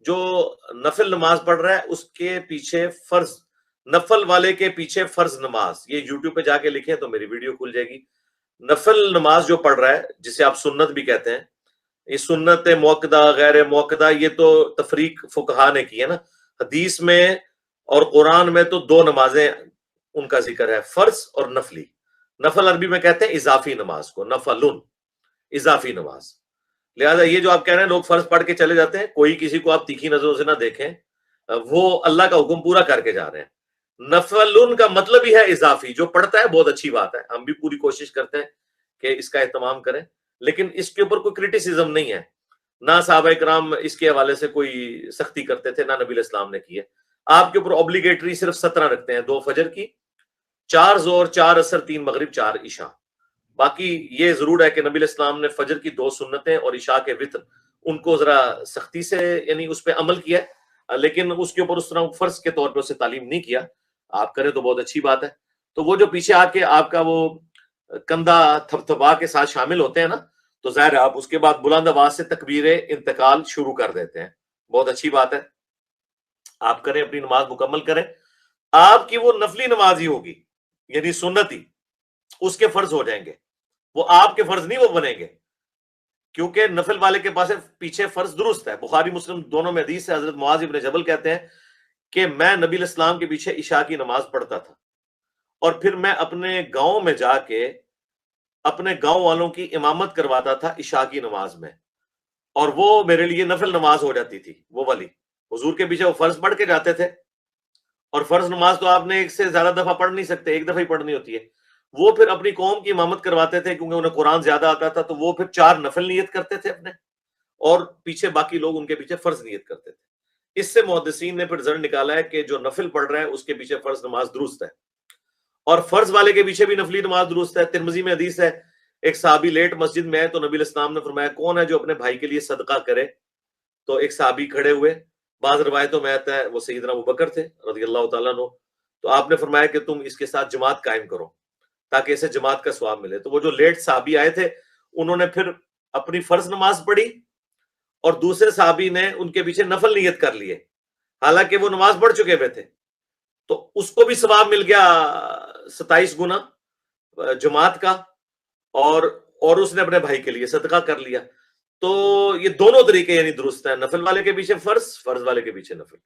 جو نفل نماز پڑھ رہا ہے اس کے پیچھے فرض، نفل والے کے پیچھے فرض نماز، یہ یوٹیوب پہ جا کے لکھیں تو میری ویڈیو کھل جائے گی. نفل نماز جو پڑھ رہا ہے جسے آپ سنت بھی کہتے ہیں، یہ سنت موقدہ غیر موقدہ یہ تو تفریق فقہا نے کی ہے نا. حدیث میں اور قرآن میں تو دو نمازیں ان کا ذکر ہے، فرض اور نفلی. نفل عربی میں کہتے ہیں اضافی نماز کو، نفلن اضافی نماز. لہذا یہ جو آپ کہہ رہے ہیں لوگ فرض پڑھ کے چلے جاتے ہیں، کوئی کسی کو آپ تیکھی نظروں سے نہ دیکھیں، وہ اللہ کا حکم پورا کر کے جا رہے ہیں. نفلن کا مطلب ہی ہے اضافی. جو پڑھتا ہے بہت اچھی بات ہے، ہم بھی پوری کوشش کرتے ہیں کہ اس کا اہتمام کریں، لیکن اس کے اوپر کوئی کرٹیسزم نہیں ہے. نہ صحابہ کرام اس کے حوالے سے کوئی سختی کرتے تھے، نہ نبی علیہ السلام نے کی ہے. آپ کے اوپر اوبلیگیٹری صرف 17 رکھتے ہیں، 2 فجر کی، 4 ظہر، 4 عصر، 3 مغرب، 4 عشاء. باقی یہ ضرور ہے کہ نبی علیہ السلام نے فجر کی 2 سنتیں اور عشاء کے وتر ان کو ذرا سختی سے یعنی اس پہ عمل کیا، لیکن اس کے اوپر اس طرح فرض کے طور پہ اسے تعلیم نہیں کیا. آپ کریں تو بہت اچھی بات ہے. تو وہ جو پیچھے آ کے آپ کا وہ کندھا تھپ تھپا کے ساتھ شامل ہوتے ہیں نا، تو ظاہر ہے آپ اس کے بعد بلند آواز سے تکبیر انتقال شروع کر دیتے ہیں. بہت اچھی بات ہے، آپ کریں، اپنی نماز مکمل کریں. آپ کی وہ نفلی نماز ہی ہوگی، یعنی سنتی، اس کے فرض ہو جائیں گے. وہ آپ کے فرض نہیں وہ بنیں گے، کیونکہ نفل والے کے پاس پیچھے فرض درست ہے. بخاری مسلم دونوں میں حدیث ہے، حضرت معاذ ابن جبل کہتے ہیں کہ میں نبی علیہ السلام کے پیچھے عشاء کی نماز پڑھتا تھا، اور پھر میں اپنے گاؤں میں جا کے اپنے گاؤں والوں کی امامت کرواتا تھا عشاء کی نماز میں، اور وہ میرے لیے نفل نماز ہو جاتی تھی. وہ والی حضور کے پیچھے وہ فرض پڑھ کے جاتے تھے، اور فرض نماز تو آپ نے ایک سے زیادہ دفعہ پڑھ نہیں سکتے، ایک دفعہ ہی پڑھنی ہوتی ہے. وہ پھر اپنی قوم کی امامت کرواتے تھے کیونکہ انہیں قرآن زیادہ آتا تھا، تو وہ پھر 4 نفل نیت کرتے تھے اپنے، اور پیچھے باقی لوگ ان کے پیچھے فرض نیت کرتے تھے. اس سے محدثین نے پھر ضرور نکالا ہے کہ جو نفل پڑھ رہا ہے اس کے پیچھے فرض نماز درست ہے، اور فرض والے کے پیچھے بھی نفلی نماز درست ہے. ترمذی میں حدیث ہے، ایک صحابی لیٹ مسجد میں ہے تو نبی علیہ السلام نے فرمایا کون ہے جو اپنے بھائی کے لیے صدقہ کرے؟ تو ایک صحابی کھڑے ہوئے، بعض روایتوں میں آتا ہے وہ سیدنا ابوبکر تھے رضی اللہ تعالیٰ عنہ. تو آپ نے فرمایا کہ تم اس کے ساتھ جماعت قائم کرو تاکہ اسے جماعت کا ثواب ملے. تو وہ جو لیٹ صحابی آئے تھے انہوں نے پھر اپنی فرض نماز پڑھی، اور دوسرے صحابی نے ان کے پیچھے نفل نیت کر لیے حالانکہ وہ نماز پڑھ چکے ہوئے تھے. تو اس کو بھی ثواب مل گیا 27 گنا جماعت کا، اور اس نے اپنے بھائی کے لیے صدقہ کر لیا. تو یہ دونوں طریقے یعنی درست ہیں، نفل والے کے پیچھے فرض، فرض والے کے پیچھے نفل.